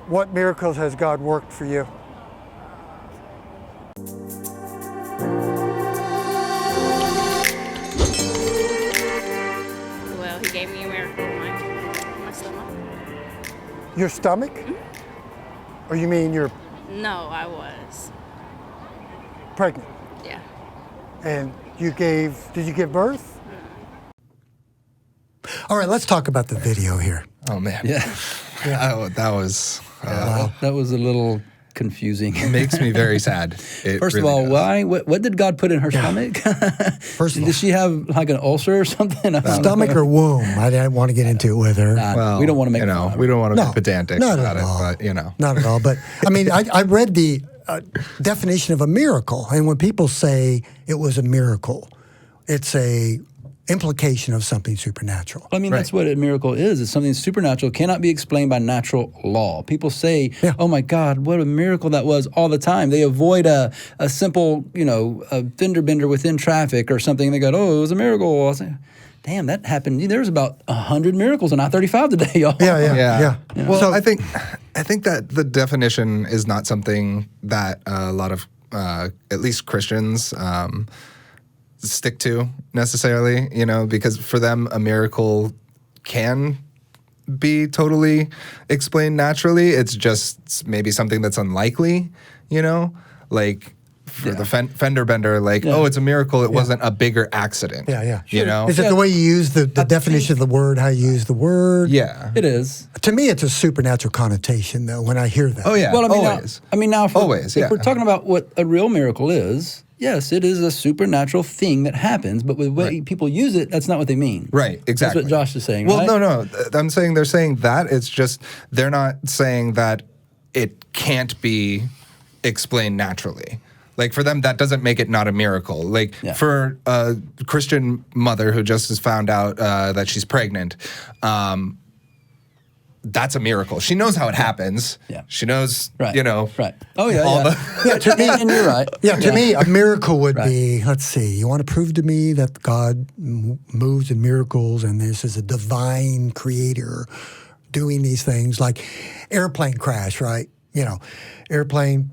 What miracles has God worked for you? Well, he gave me a miracle in my stomach. Your stomach? Mm-hmm. Or you mean you're No, I was. pregnant? Yeah. And did you give birth? All right, let's talk about the video here. Oh, man. Yeah. Oh, that was... Wow. That was a little confusing. It makes me very sad. It First really of all, does. why? What did God put in her stomach? First of all, Did she have like an ulcer or something? I don't stomach know. or womb? I didn't want to get into it with her. Nah, we don't want to make you fun know, of her. we don't want to No, be pedantic not about at all. it, but you know. Not at all. But I mean, I read the definition of a miracle, and when people say it was a miracle, it's a implication of something supernatural. I mean, that's what a miracle is. It's something supernatural, cannot be explained by natural law. People say, oh my God, what a miracle that was all the time. They avoid a simple, a fender bender within traffic or something. They go, oh, it was a miracle. I say, damn, that happened. There's about 100 miracles on I-35 today, y'all. Yeah. Well, So- I think that the definition is not something that a lot of, at least Christians, stick to necessarily, because for them a miracle can be totally explained naturally. It's just maybe something that's unlikely, like for the fender bender, oh, it's a miracle it wasn't a bigger accident. Yeah. Is Is it the way you use the definition of the word, how you use the word? Yeah. It is. To me, it's a supernatural connotation, though, when I hear that. Oh, yeah. Well, always. Now if Always, we're talking about what a real miracle is, yes, it is a supernatural thing that happens, but with the way people use it, that's not what they mean. Right, exactly. That's what Josh is saying, well, right? no. I'm saying they're saying that. It's just they're not saying that it can't be explained naturally. Like, for them, that doesn't make it not a miracle. Like, for a Christian mother who just has found out that she's pregnant, that's a miracle. She knows how it happens. Yeah. She knows, Right. Right. Oh, yeah. To me, and you're right. to me, a miracle would be, let's see, you want to prove to me that God moves in miracles and this is a divine creator doing these things, like airplane crash, right? Airplane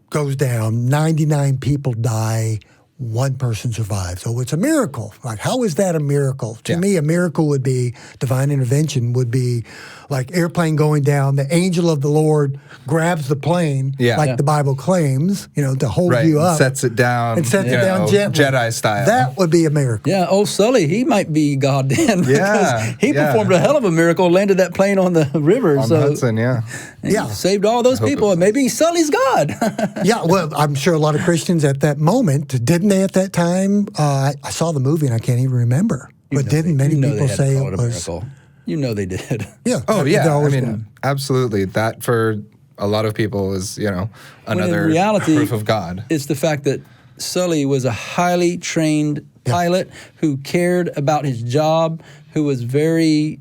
goes down, 99 people die, one person survives. So it's a miracle. Like, how is that a miracle? To me, a miracle would be, divine intervention would be like airplane going down, the angel of the Lord grabs the plane, the Bible claims, to hold you up. Sets it down. And sets it down gently. Jedi style. That would be a miracle. Yeah, old Sully, he might be God then. Yeah, because he performed a hell of a miracle, landed that plane on the river. On Hudson, He saved all those people, and maybe Sully's God. Yeah, well, I'm sure a lot of Christians at that moment, didn't they at that time? I saw the movie and I can't even remember. But didn't many people say it was a miracle? You know they did. Yeah. Oh, yeah. I mean, absolutely. That for a lot of people is, another reality, proof of God. It's the fact that Sully was a highly trained pilot who cared about his job, who was very,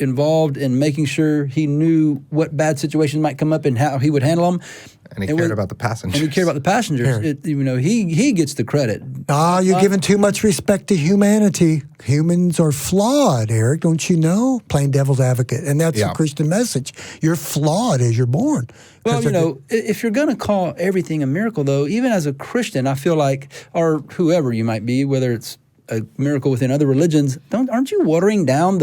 involved in making sure he knew what bad situations might come up and how he would handle them. And he cared about the passengers. And he cared about the passengers. He gets the credit. You're giving too much respect to humanity. Humans are flawed, Eric, don't you know? Playing devil's advocate. And that's the Christian message. You're flawed as you're born. Well, if you're going to call everything a miracle, though, even as a Christian, I feel like, or whoever you might be, whether it's a miracle within other religions, aren't you watering down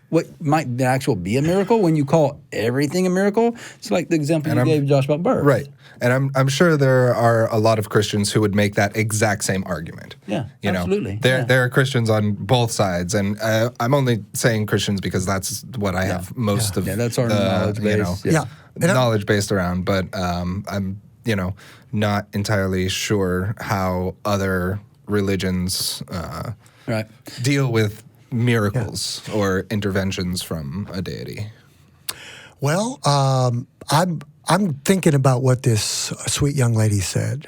what might be a miracle when you call everything a miracle? It's like the example you gave, Josh, about birth. Right. And I'm sure there are a lot of Christians who would make that exact same argument. Yeah, absolutely. There are Christians on both sides, and I'm only saying Christians because that's what I have most of. Yeah, that's our knowledge base. Knowledge based around, but I'm not entirely sure how other religions deal with miracles or interventions from a deity. Well, I'm thinking about what this sweet young lady said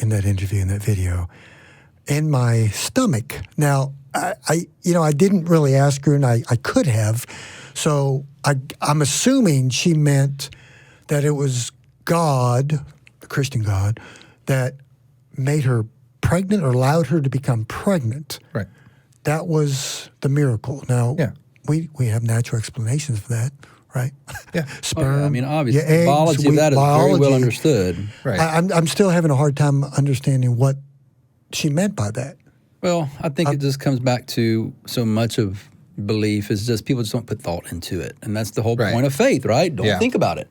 in that interview, in that video, in my stomach. Now, I didn't really ask her, and I could have. So I'm assuming she meant that it was God, the Christian God, that made her pregnant or allowed her to become pregnant. Right. That was the miracle. Now, we have natural explanations for that, right? Yeah. Sperm. I mean, obviously, your the biology of that is very well understood. Right. I'm still having a hard time understanding what she meant by that. Well, I think it just comes back to so much of belief is just people just don't put thought into it. And that's the whole point of faith, right? Don't think about it.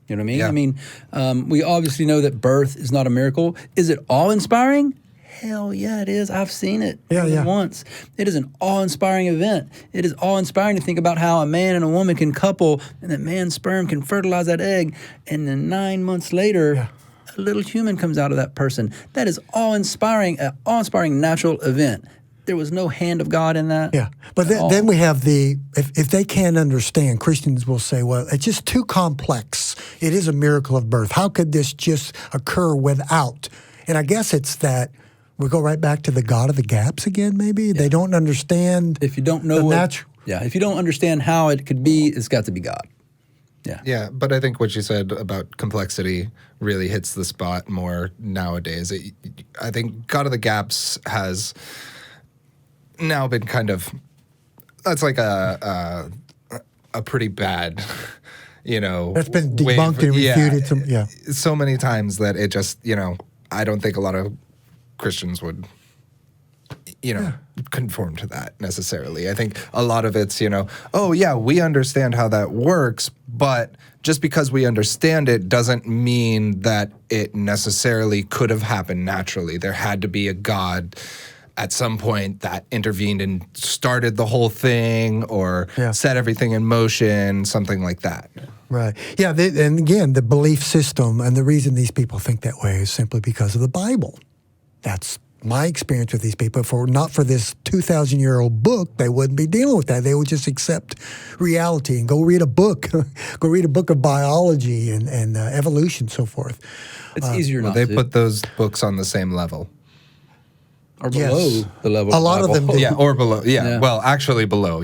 You know what I mean? Yeah. I mean, we obviously know that birth is not a miracle. Is it awe-inspiring? Hell yeah, it is. I've seen it more than once. It is an awe-inspiring event. It is awe-inspiring to think about how a man and a woman can couple and that man's sperm can fertilize that egg. And then 9 months later, a little human comes out of that person. That is awe-inspiring, an awe-inspiring natural event. There was no hand of God in that. Yeah. But then we have if they can't understand, Christians will say, well, it's just too complex. It is a miracle of birth. How could this just occur without? And I guess it's that we go right back to the God of the gaps again, maybe. They don't understand. If you don't know if you don't understand how it could be, it's got to be God. Yeah. Yeah, but I think what you said about complexity really hits the spot more nowadays. I think God of the Gaps has now been kind of, that's like a pretty bad, That's been debunked and refuted. So many times that it just, I don't think a lot of Christians would, conform to that necessarily. I think a lot of it's, we understand how that works, but just because we understand it doesn't mean that it necessarily could have happened naturally. There had to be a God at some point that intervened and started the whole thing or set everything in motion, something like that. Right. Yeah, and again, the belief system and the reason these people think that way is simply because of the Bible. That's my experience with these people. If it were not for this 2,000-year-old book, they wouldn't be dealing with that. They would just accept reality and go read a book. Go read a book of biology and evolution, so forth. It's easier not they to. put those books on the same level. Or below the level a lot of them do. Yeah, or below. Yeah. Well, actually below,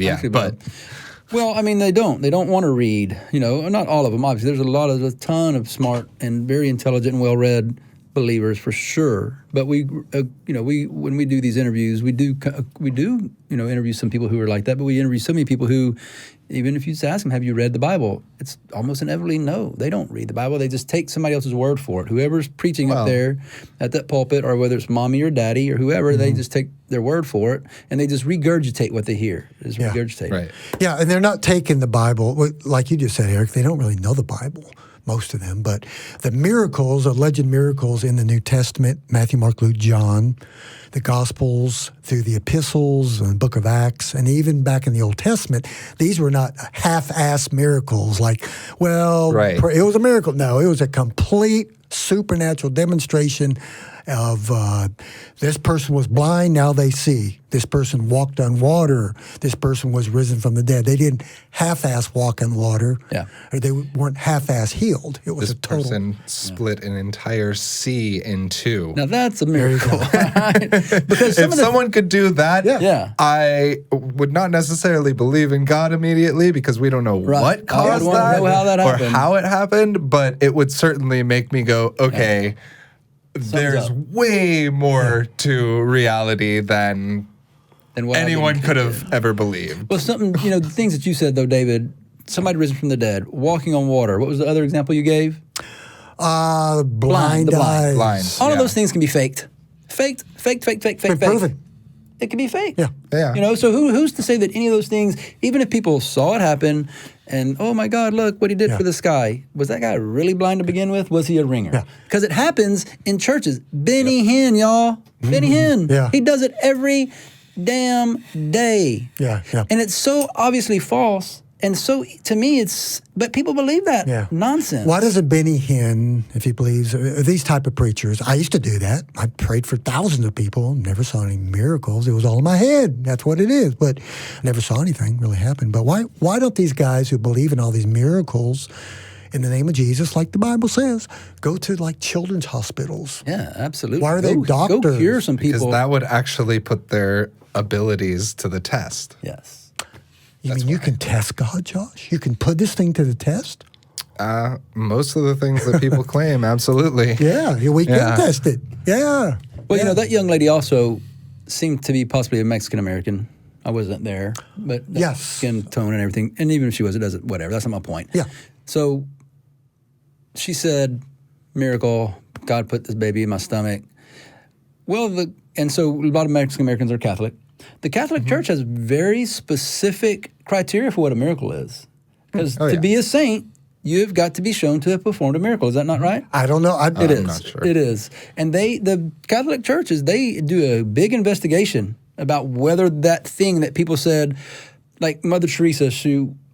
Well, I mean, they don't want to read, not all of them, obviously. There's a ton of smart and very intelligent and well-read believers for sure. But we when we do these interviews, we do interview some people who are like that, but we interview so many people who, even if you just ask them, have you read the Bible? It's almost inevitably no. They don't read the Bible. They just take somebody else's word for it. Whoever's preaching up there at that pulpit, or whether it's mommy or daddy or whoever, they just take their word for it, and they just regurgitate what they hear. Just regurgitate. Right. Yeah, and they're not taking the Bible, like you just said, Eric, they don't really know the Bible, most of them. But the miracles, alleged miracles in the New Testament, Matthew, Mark, Luke, John, the Gospels, through the epistles and the book of Acts, and even back in the Old Testament, these were not half-assed miracles like, it was a miracle. No, it was a complete supernatural demonstration of this person was blind, now they see. This person walked on water. This person was risen from the dead. They didn't half-ass walk on water. Yeah. Or they weren't half-ass healed. It was this a total. This person split an entire sea in two. Now that's a miracle. Right? Because if someone could do that, I would not necessarily believe in God immediately because we don't know what caused that, know how that or happened. how it happened, but it would certainly make me go, okay, there's way more to reality than what anyone could have ever believed. Well, the things that you said, though, David, somebody risen from the dead, walking on water. What was the other example you gave? Blind eyes. Blind. All of those things can be faked. Faked. Proven. It can be faked. Yeah. So who's to say that any of those things, even if people saw it happen and, oh my God, look what he did for this guy, was that guy really blind to begin with? Was he a ringer? Yeah. Because it happens in churches. Benny Hinn, y'all. Benny Hinn. Yeah. He does it every damn day. Yeah. And it's so obviously false. And so, to me, but people believe that nonsense. Why doesn't Benny Hinn, if he believes, these type of preachers, I used to do that. I prayed for thousands of people, never saw any miracles. It was all in my head. That's what it is. But I never saw anything really happen. But why don't these guys who believe in all these miracles in the name of Jesus, like the Bible says, go to like children's hospitals? Yeah, absolutely. Why are they doctors? Go cure some people. Because that would actually put their abilities to the test. Yes. You mean you can test God, Josh? You can put this thing to the test? Most of the things that people claim, absolutely. Yeah, we can test it. Yeah. Well, that young lady also seemed to be possibly a Mexican-American. I wasn't there, but Yes. skin tone and everything. And even if she was, it doesn't, whatever. That's not my point. Yeah. So she said, miracle, God put this baby in my stomach. Well, and so a lot of Mexican Americans are Catholic. The Catholic Church has very specific criteria for what a miracle is. Because to be a saint, you've got to be shown to have performed a miracle. Is that not right? I don't know. It is. I'm not sure. It is. And the Catholic churches, they do a big investigation about whether that thing that people said, like Mother Teresa,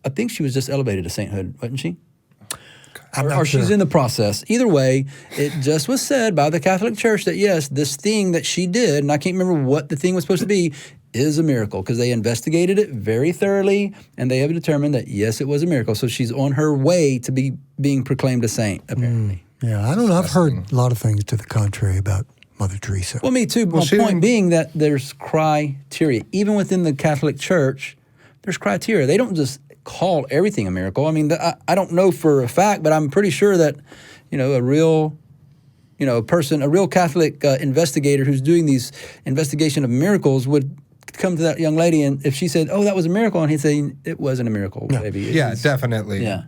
I think she was just elevated to sainthood, wasn't she? Or she's in the process. Either way, it just was said by the Catholic Church that, yes, this thing that she did, and I can't remember what the thing was supposed to be, is a miracle because they investigated it very thoroughly and they have determined that, yes, it was a miracle. So she's on her way to being proclaimed a saint, apparently. Yeah, I don't know. I've heard a lot of things to the contrary about Mother Teresa. Well, me too. My point being that there's criteria. Even within the Catholic Church, there's criteria. They don't just call everything a miracle. I mean, I don't know for a fact, but I'm pretty sure that, a real, a real Catholic investigator who's doing these investigation of miracles would come to that young lady, and if she said, "Oh, that was a miracle," and he'd say, "It wasn't a miracle, baby." Yeah, definitely. Yeah.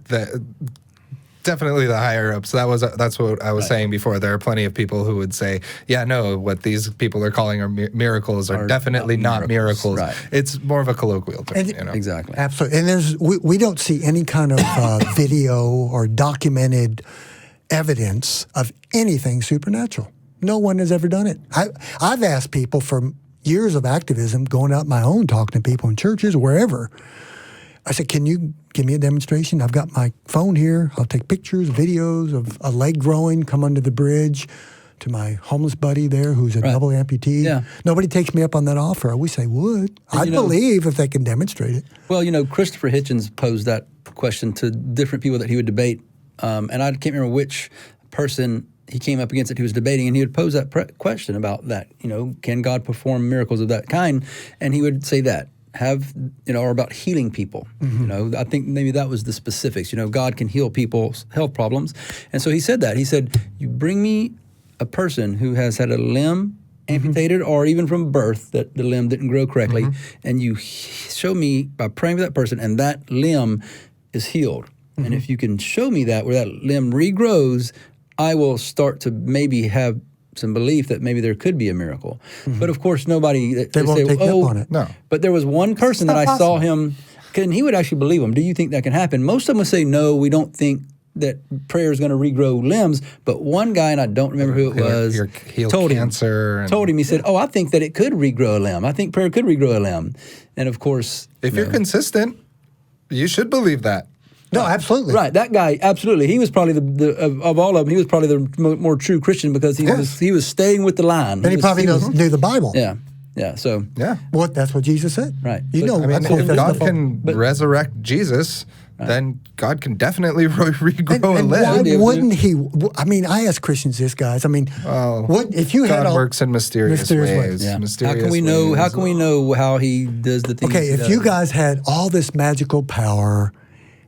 Definitely the higher ups. That's what I was saying before. There are plenty of people who would say, "Yeah, no, what these people are calling are miracles are definitely not miracles." Right. It's more of a colloquial term. Exactly. Absolutely. And we don't see any kind of video or documented evidence of anything supernatural. No one has ever done it. I've asked people for years of activism, going out my own, talking to people in churches, wherever. I said, can you give me a demonstration? I've got my phone here. I'll take pictures, videos of a leg growing, come under the bridge to my homeless buddy there who's a double amputee. Yeah. Nobody takes me up on that offer. I wish they would. I'd believe if they can demonstrate it. Well, Christopher Hitchens posed that question to different people that he would debate. And I can't remember which person he came up against that he was debating, and he would pose that question about that. Can God perform miracles of that kind? And he would say that. Or about healing people. I think maybe that was the specifics. God can heal people's health problems. And so he said that. He said, you bring me a person who has had a limb amputated or even from birth that the limb didn't grow correctly, and you show me by praying for that person and that limb is healed. And if you can show me that where that limb regrows, I will start to maybe have some belief that maybe there could be a miracle. But of course, nobody... They won't take you up on it. No. But there was one person that I saw him, and he would actually believe him. Do you think that can happen? Most of them would say, no, we don't think that prayer is going to regrow limbs. But one guy, and I don't remember who it was, told cancer. Told him, he said, I think that it could regrow a limb. I think prayer could regrow a limb. And of course... If you're consistent, you should believe that. No, absolutely. Right, that guy, absolutely. He was probably of all of them, he was probably the more true Christian because he was staying with the line. And he probably knew the Bible. Yeah. So that's what Jesus said. Right. If God can resurrect Jesus, then God can definitely regrow a limb. Why wouldn't he? I mean, I ask Christians this, guys. I mean, what if you had God works in mysterious ways. Yeah. Mysterious how can we know? How can we know how he does the things? Okay, if you guys had all this magical power,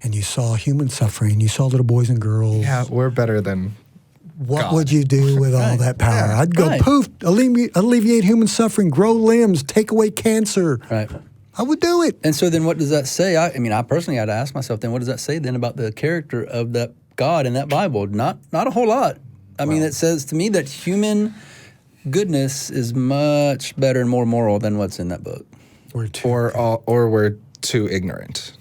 and you saw human suffering, you saw little boys and girls. Yeah, we're better than What God. would you do with all that power? Yeah. I'd go poof, alleviate human suffering, grow limbs, take away cancer. Right. I would do it. And so then what does that say? I personally had to ask myself then, what does that say then about the character of that God in that Bible? Not a whole lot. I mean, it says to me that human goodness is much better and more moral than what's in that book. Or we're too ignorant.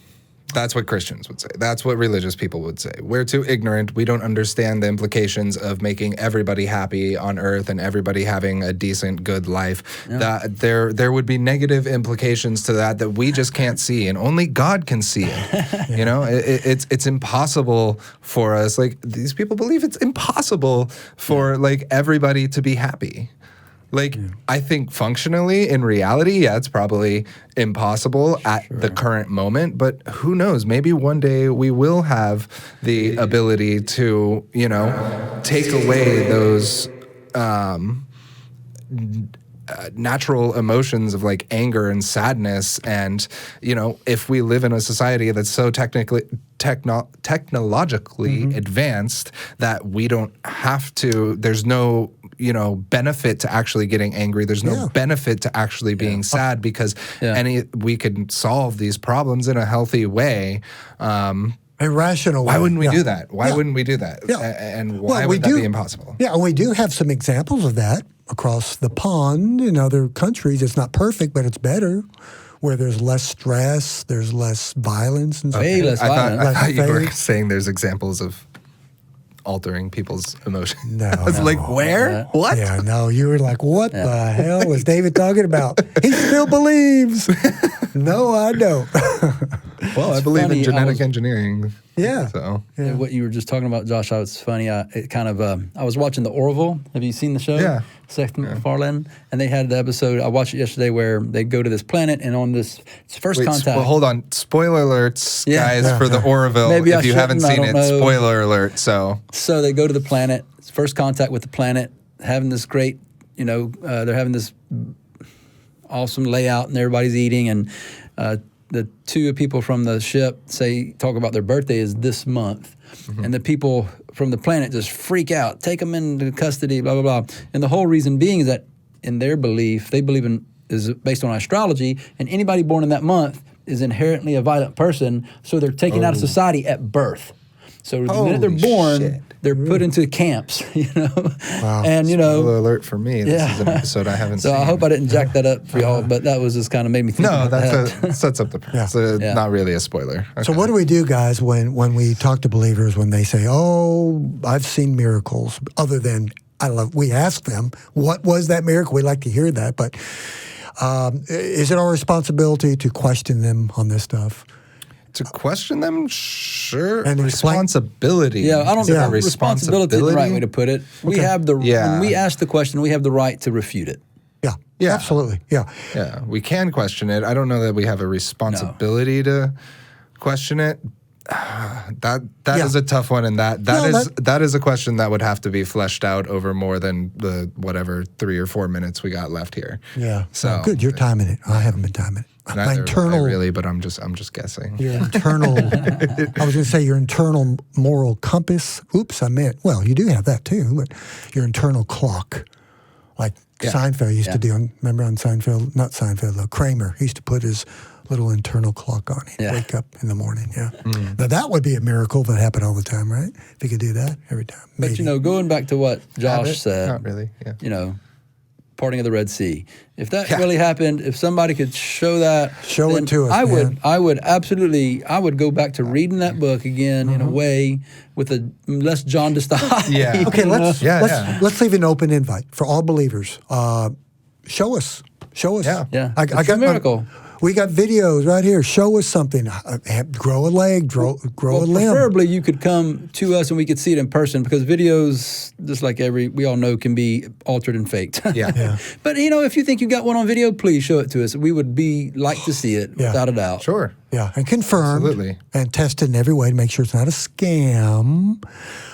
That's what Christians would say. That's what religious people would say. We're too ignorant. We don't understand the implications of making everybody happy on earth and everybody having a decent, good life. Yeah. That there would be negative implications to that we just can't see, and only God can see it. It's impossible for us. Like, these people believe it's impossible for everybody to be happy. I think functionally, in reality, it's probably impossible at the current moment, but who knows? Maybe one day we will have the ability to, take away those natural emotions of like anger and sadness. And, you know, if we live in a society that's so technologically advanced that we don't have to, there's no, you know, benefit to actually getting angry. There's no benefit to actually being sad because we could solve these problems in a healthy way. A rational way. Why wouldn't we do that? Why wouldn't we do that? Yeah. And why would that be impossible? Yeah, we do have some examples of that across the pond in other countries. It's not perfect, but it's better, where there's less stress, there's less violence. And Way less violence. I thought you were saying there's examples of altering people's emotions. No, I was like, where? What? Yeah, no, you were like, what the hell was David talking about? He still believes. No, I don't. Well, I believe in genetic engineering. Yeah. So What you were just talking about, Josh, it's funny. I was watching The Orville. Have you seen the show? Yeah. Seth MacFarlane. And they had the episode, I watched it yesterday, where they go to this planet, and on this first contact. Well, hold on. Spoiler alerts, guys, for the Orville. Maybe if you haven't seen it, know. spoiler alert. So they go to the planet, it's first contact with the planet, having this great, they're having this awesome layout, and everybody's eating, and the two people from the ship talk about their birthday is this month. And the people from the planet just freak out, take them into custody, blah, blah, blah. And the whole reason being is that in their belief, they believe is based on astrology, and anybody born in that month is inherently a violent person, so they're taken out of society at birth. So the minute they're born, they're put into camps, Wow. And, spoiler alert for me. This is an episode I haven't seen. So I hope I didn't jack that up for y'all, but that was just kind of made me think about that. That sets up the premise. Not really a spoiler. Okay. So what do we do, guys, when we talk to believers, when they say, oh, I've seen miracles, other than we ask them, what was that miracle? We like to hear that, but is it our responsibility to question them on this stuff? To question them, sure. And responsibility. Yeah, I don't think responsibility is the right way to put it. We have when we ask the question, we have the right to refute it. Yeah, absolutely. Yeah. Yeah, we can question it. I don't know that we have a responsibility to question it. That is a tough one, and that is a question that would have to be fleshed out over more than the 3 or 4 minutes we got left here. Yeah. So good. You're timing it. I haven't been timing it. Neither I really, but I'm just guessing. Your internal. I was going to say your internal moral compass. Oops, I meant. Well, you do have that too, but your internal clock, like Seinfeld used to do. Remember on Seinfeld? Not Seinfeld. Though, Kramer. He used to put his little internal clock on. He'd wake up in the morning. Yeah. Now that would be a miracle if it happened all the time, right? If he could do that every time. Maybe. But going back to what Josh said, not really. Yeah. Parting of the Red Sea. If that really happened, if somebody could show that, it to us. I would absolutely. I would go back to reading that book again in a way with a less jaundiced eye. Yeah. Okay. Let's leave an open invite for all believers. Show us. Yeah. I It's got a miracle. We got videos right here. Show us something. Grow a leg, grow a limb. Preferably, you could come to us and we could see it in person, because videos, just like we all know, can be altered and faked. Yeah. But if you think you got one on video, please show it to us. We would like to see it without a doubt. Sure. Yeah, and confirmed. Absolutely. And tested in every way to make sure it's not a scam.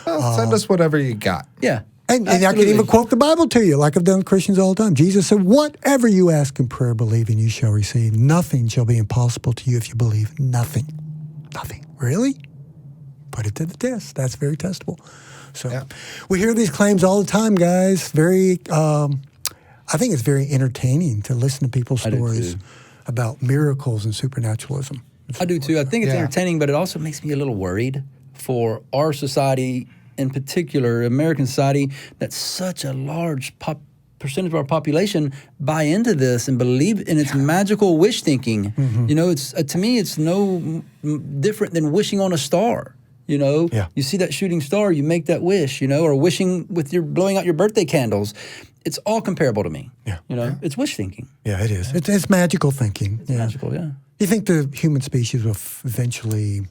Well, send us whatever you got. Yeah. And I can even quote the Bible to you, like I've done with Christians all the time. Jesus said, whatever you ask in prayer, believe, and you shall receive. Nothing shall be impossible to you if you believe. Nothing. Really? Put it to the test. That's very testable. So we hear these claims all the time, guys. I think it's very entertaining to listen to people's stories about miracles and supernaturalism. I do too. I think it's entertaining, but it also makes me a little worried for our society, in particular, American society, that such a large percentage of our population buy into this and believe in its magical wish thinking. It's to me, it's no different than wishing on a star. You see that shooting star, you make that wish. Or wishing with blowing out your birthday candles. It's all comparable to me. It's wish thinking. Yeah, it is. It's magical thinking. It's magical. Yeah. You think the human species will eventually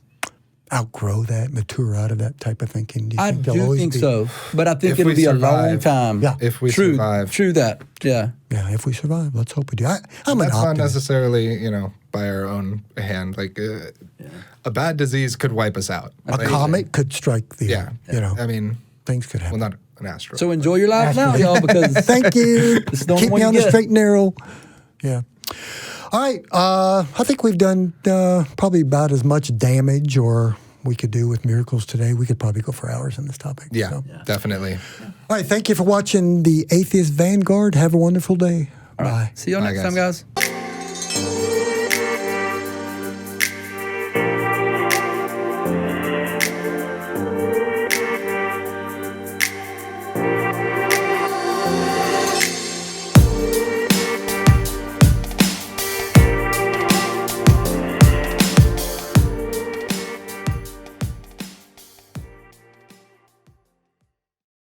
outgrow that, mature out of that type of thinking? I do think so, but I think it'll be a long time. Yeah. If we survive. True that. Yeah. Yeah, if we survive. Let's hope we do. I'm an That's not optimist. necessarily, by our own hand. Like a bad disease could wipe us out. A comet could strike the earth. I mean, things could happen. well, not an asteroid. So enjoy your lives now, y'all, because Thank you. This is the only Keep one me you on the get. straight and narrow. Yeah. All right. I think we've done probably about as much damage or we could do with miracles today. We could probably go for hours on this topic. yeah, So. definitely. All right. Thank you for watching the Atheist Vanguard. Have a wonderful day. Bye. See y'all Bye, next time, guys. guys.